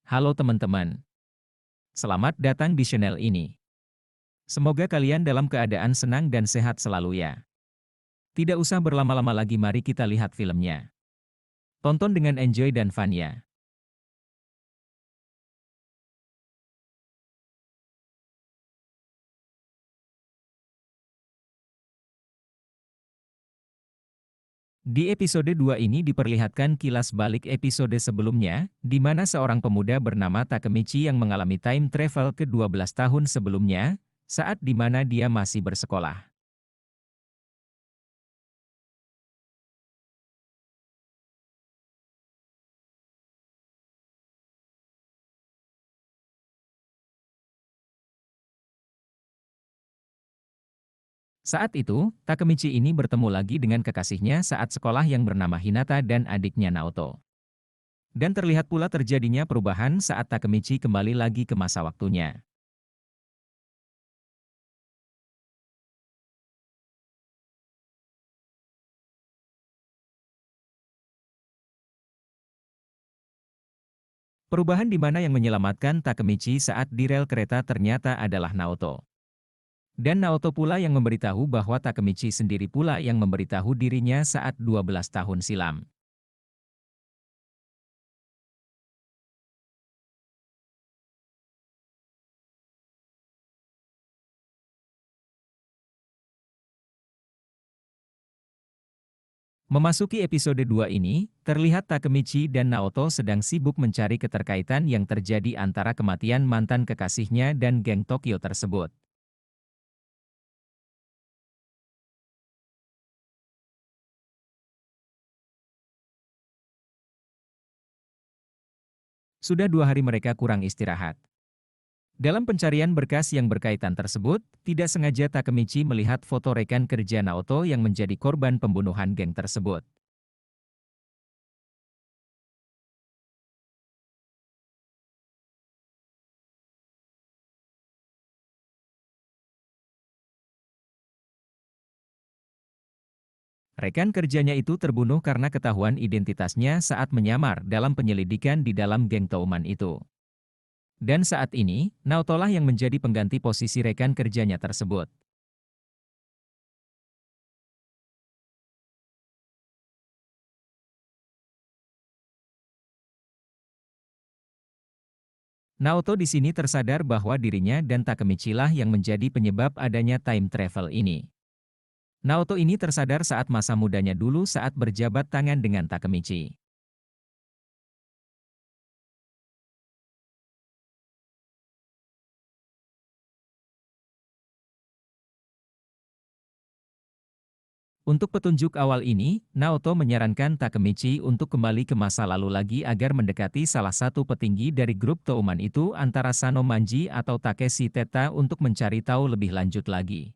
Halo teman-teman, selamat datang di channel ini. Semoga kalian dalam keadaan senang dan sehat selalu ya. Tidak usah berlama-lama lagi, mari kita lihat filmnya. Tonton dengan enjoy dan fun ya. Di episode 2 ini diperlihatkan kilas balik episode sebelumnya, di mana seorang pemuda bernama Takemichi yang mengalami time travel ke 12 tahun sebelumnya, saat di mana dia masih bersekolah. Saat itu, Takemichi ini bertemu lagi dengan kekasihnya saat sekolah yang bernama Hinata dan adiknya Naoto. Dan terlihat pula terjadinya perubahan saat Takemichi kembali lagi ke masa waktunya. Perubahan di mana yang menyelamatkan Takemichi saat di rel kereta ternyata adalah Naoto. Dan Naoto pula yang memberitahu bahwa Takemichi sendiri pula yang memberitahu dirinya saat 12 tahun silam. Memasuki episode 2 ini, terlihat Takemichi dan Naoto sedang sibuk mencari keterkaitan yang terjadi antara kematian mantan kekasihnya dan geng Tokyo tersebut. Sudah 2 hari mereka kurang istirahat. Dalam pencarian berkas yang berkaitan tersebut, tidak sengaja Takemichi melihat foto rekan kerja Naoto yang menjadi korban pembunuhan geng tersebut. Rekan kerjanya itu terbunuh karena ketahuan identitasnya saat menyamar dalam penyelidikan di dalam geng Touman itu. Dan saat ini, Naoto lah yang menjadi pengganti posisi rekan kerjanya tersebut. Naoto di sini tersadar bahwa dirinya dan Takemichi lah yang menjadi penyebab adanya time travel ini. Naoto ini tersadar saat masa mudanya dulu saat berjabat tangan dengan Takemichi. Untuk petunjuk awal ini, Naoto menyarankan Takemichi untuk kembali ke masa lalu lagi agar mendekati salah satu petinggi dari grup Touman itu antara Sano Manji atau Takeshi Teta untuk mencari tahu lebih lanjut lagi.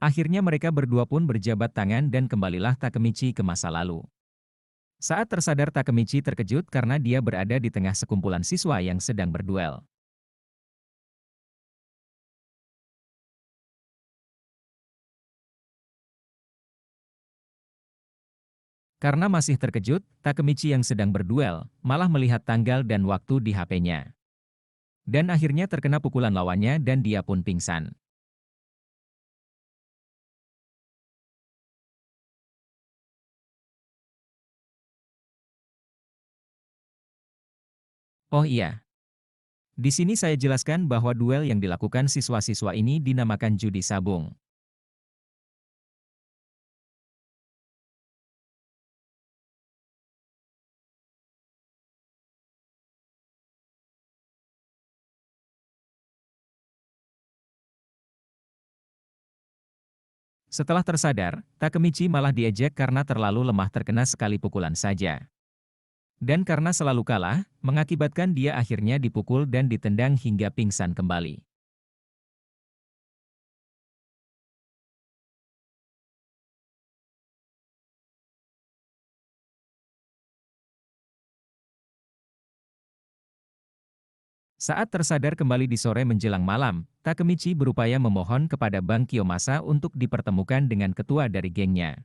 Akhirnya mereka berdua pun berjabat tangan dan kembalilah Takemichi ke masa lalu. Saat tersadar Takemichi terkejut karena dia berada di tengah sekumpulan siswa yang sedang berduel. Karena masih terkejut, Takemichi yang sedang berduel malah melihat tanggal dan waktu di HP-nya. Dan akhirnya terkena pukulan lawannya dan dia pun pingsan. Oh iya, di sini saya jelaskan bahwa duel yang dilakukan siswa-siswa ini dinamakan judi sabung. Setelah tersadar, Takemichi malah diejek karena terlalu lemah terkena sekali pukulan saja. Dan karena selalu kalah, mengakibatkan dia akhirnya dipukul dan ditendang hingga pingsan kembali. Saat tersadar kembali di sore menjelang malam, Takemichi berupaya memohon kepada Bang Kiyomasa untuk dipertemukan dengan ketua dari gengnya.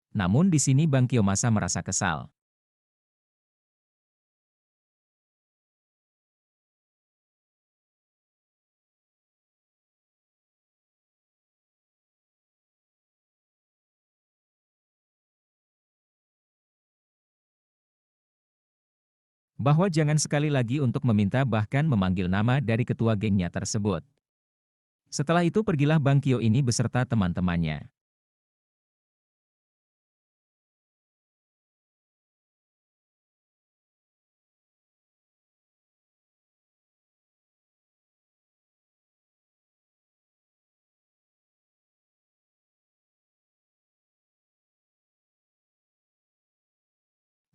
Namun di sini Bang Kiyomasa merasa kesal. Bahwa jangan sekali lagi untuk meminta bahkan memanggil nama dari ketua gengnya tersebut. Setelah itu pergilah Bang Kyo ini beserta teman-temannya.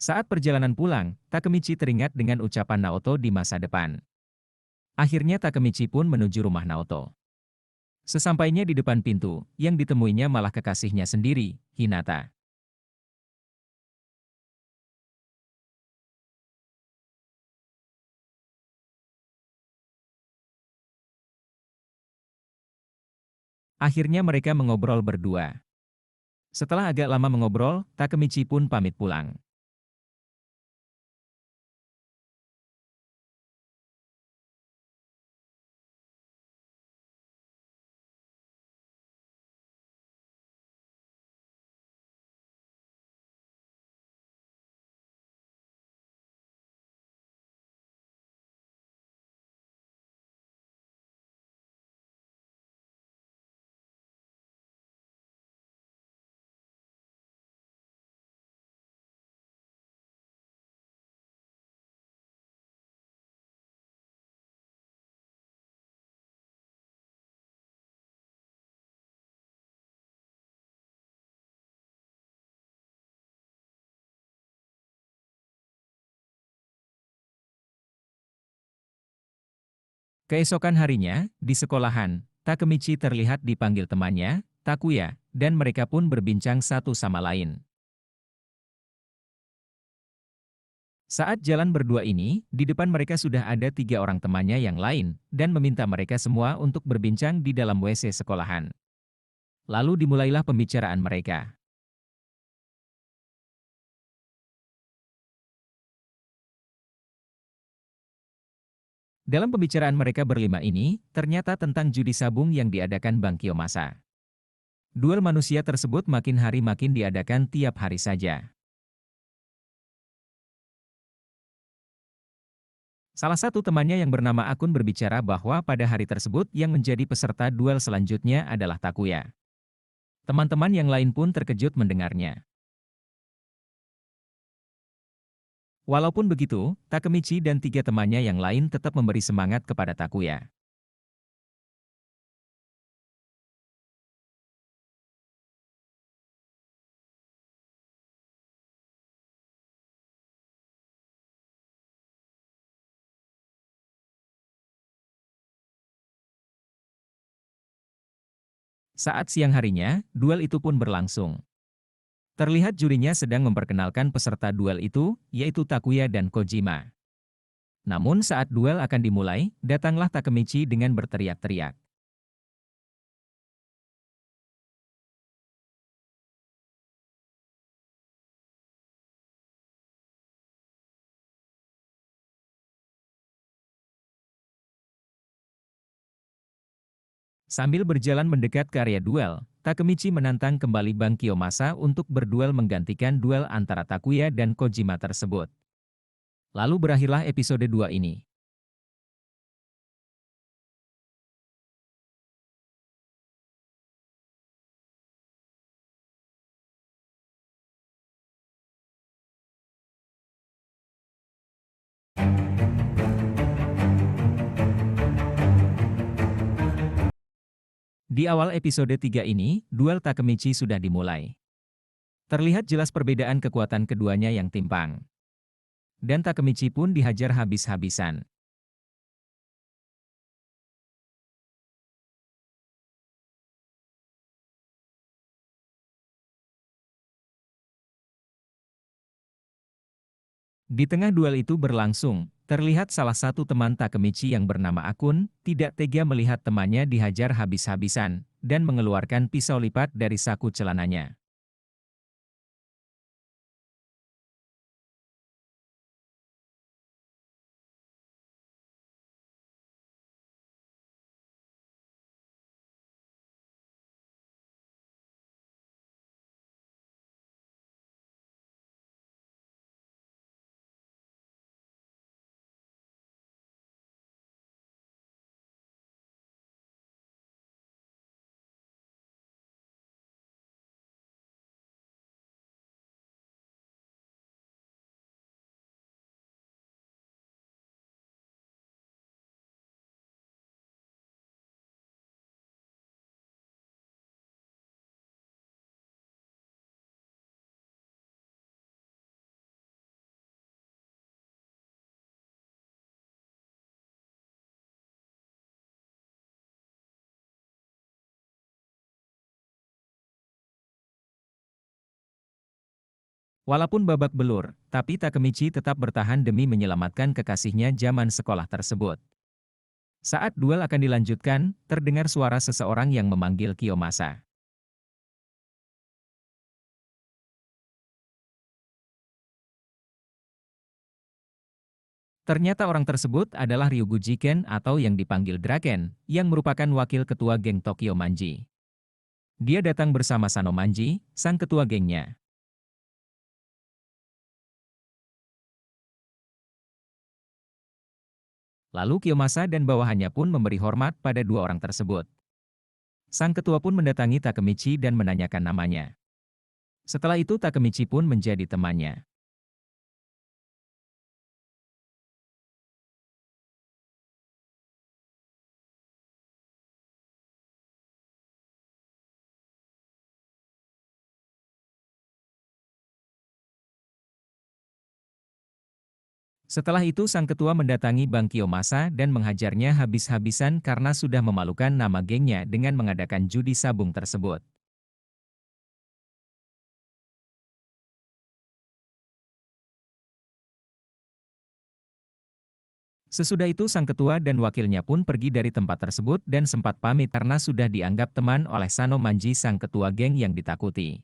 Saat perjalanan pulang, Takemichi teringat dengan ucapan Naoto di masa depan. Akhirnya Takemichi pun menuju rumah Naoto. Sesampainya di depan pintu, yang ditemuinya malah kekasihnya sendiri, Hinata. Akhirnya mereka mengobrol berdua. Setelah agak lama mengobrol, Takemichi pun pamit pulang. Keesokan harinya, di sekolahan, Takemichi terlihat dipanggil temannya, Takuya, dan mereka pun berbincang satu sama lain. Saat jalan berdua ini, di depan mereka sudah ada 3 orang temannya yang lain, dan meminta mereka semua untuk berbincang di dalam WC sekolahan. Lalu dimulailah pembicaraan mereka. Dalam pembicaraan mereka berlima ini, ternyata tentang judi sabung yang diadakan Bang Kiyomasa. Duel manusia tersebut makin hari makin diadakan tiap hari saja. Salah satu temannya yang bernama Akun berbicara bahwa pada hari tersebut yang menjadi peserta duel selanjutnya adalah Takuya. Teman-teman yang lain pun terkejut mendengarnya. Walaupun begitu, Takemichi dan 3 temannya yang lain tetap memberi semangat kepada Takuya. Saat siang harinya, duel itu pun berlangsung. Terlihat jurinya sedang memperkenalkan peserta duel itu, yaitu Takuya dan Kojima. Namun saat duel akan dimulai, datanglah Takemichi dengan berteriak-teriak. Sambil berjalan mendekat ke area duel, Takemichi menantang kembali Bang Kiyomasa untuk berduel menggantikan duel antara Takuya dan Kojima tersebut. Lalu berakhirlah episode 2 ini. Di awal episode 3 ini, duel Takemichi sudah dimulai. Terlihat jelas perbedaan kekuatan keduanya yang timpang. Dan Takemichi pun dihajar habis-habisan. Di tengah duel itu berlangsung, Terlihat salah satu teman Takemichi yang bernama Akun, tidak tega melihat temannya dihajar habis-habisan, dan mengeluarkan pisau lipat dari saku celananya. Walaupun babak belur, tapi Takemichi tetap bertahan demi menyelamatkan kekasihnya zaman sekolah tersebut. Saat duel akan dilanjutkan, terdengar suara seseorang yang memanggil Kiyomasa. Ternyata orang tersebut adalah Ryugu Jiken atau yang dipanggil Draken, yang merupakan wakil ketua geng Tokyo Manji. Dia datang bersama Sano Manji, sang ketua gengnya. Lalu Kiyomasa dan bawahannya pun memberi hormat pada dua orang tersebut. Sang ketua pun mendatangi Takemichi dan menanyakan namanya. Setelah itu Takemichi pun menjadi temannya. Setelah itu sang ketua mendatangi Bang Kiyomasa dan menghajarnya habis-habisan karena sudah memalukan nama gengnya dengan mengadakan judi sabung tersebut. Sesudah itu sang ketua dan wakilnya pun pergi dari tempat tersebut dan sempat pamit karena sudah dianggap teman oleh Sano Manji sang ketua geng yang ditakuti.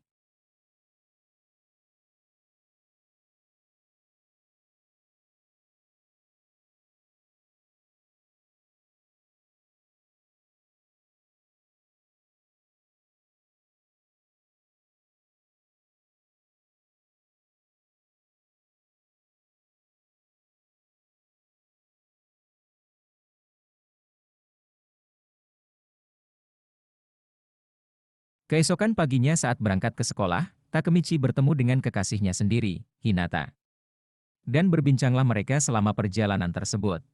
Keesokan paginya saat berangkat ke sekolah, Takemichi bertemu dengan kekasihnya sendiri, Hinata. Dan berbincanglah mereka selama perjalanan tersebut.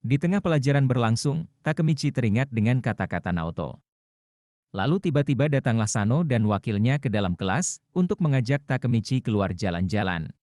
Di tengah pelajaran berlangsung, Takemichi teringat dengan kata-kata Naoto. Lalu tiba-tiba datanglah Sano dan wakilnya ke dalam kelas untuk mengajak Takemichi keluar jalan-jalan.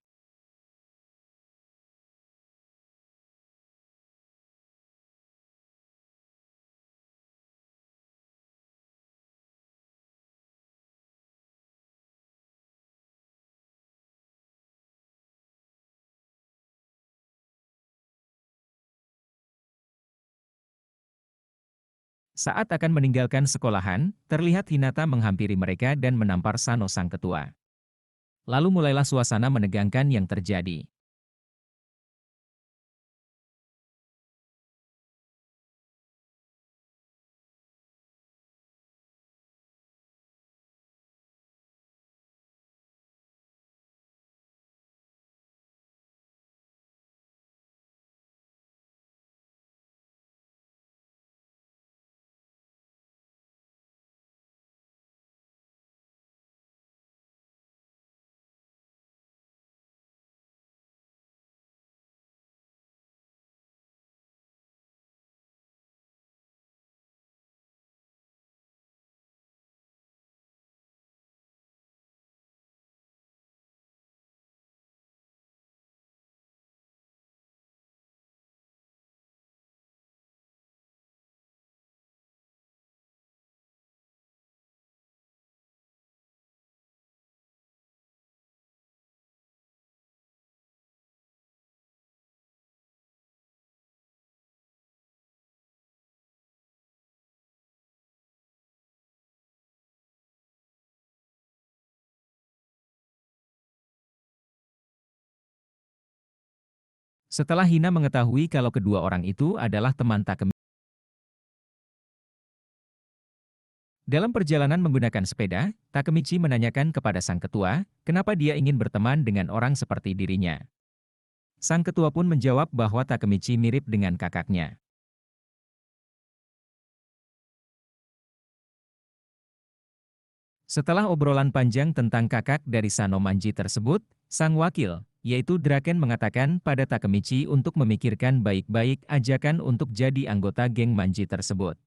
Saat akan meninggalkan sekolahan, terlihat Hinata menghampiri mereka dan menampar Sano sang ketua. Lalu mulailah suasana menegangkan yang terjadi. Setelah Hina mengetahui kalau kedua orang itu adalah teman Takemichi, dalam perjalanan menggunakan sepeda, Takemichi menanyakan kepada sang ketua, kenapa dia ingin berteman dengan orang seperti dirinya. Sang ketua pun menjawab bahwa Takemichi mirip dengan kakaknya. Setelah obrolan panjang tentang kakak dari Sano Manji tersebut, sang wakil, yaitu Draken mengatakan pada Takemichi untuk memikirkan baik-baik ajakan untuk jadi anggota geng Manji tersebut.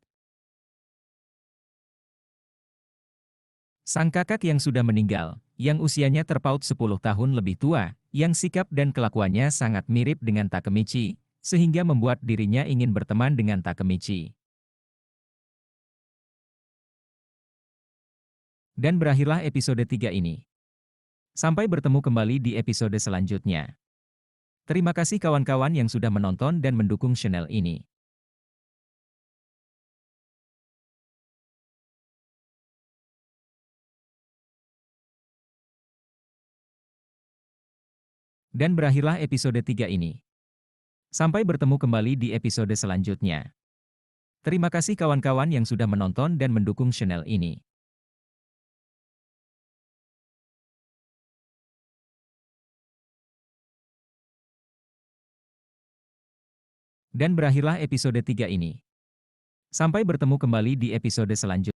Sang kakak yang sudah meninggal, yang usianya terpaut 10 tahun lebih tua, yang sikap dan kelakuannya sangat mirip dengan Takemichi, sehingga membuat dirinya ingin berteman dengan Takemichi. Dan berakhirlah episode 3 ini. Sampai bertemu kembali di episode selanjutnya. Terima kasih kawan-kawan yang sudah menonton dan mendukung channel ini. Dan berakhirlah episode 3 ini. Sampai bertemu kembali di episode selanjutnya. Terima kasih kawan-kawan yang sudah menonton dan mendukung channel ini. Dan berakhirlah episode 3 ini. Sampai bertemu kembali di episode selanjutnya.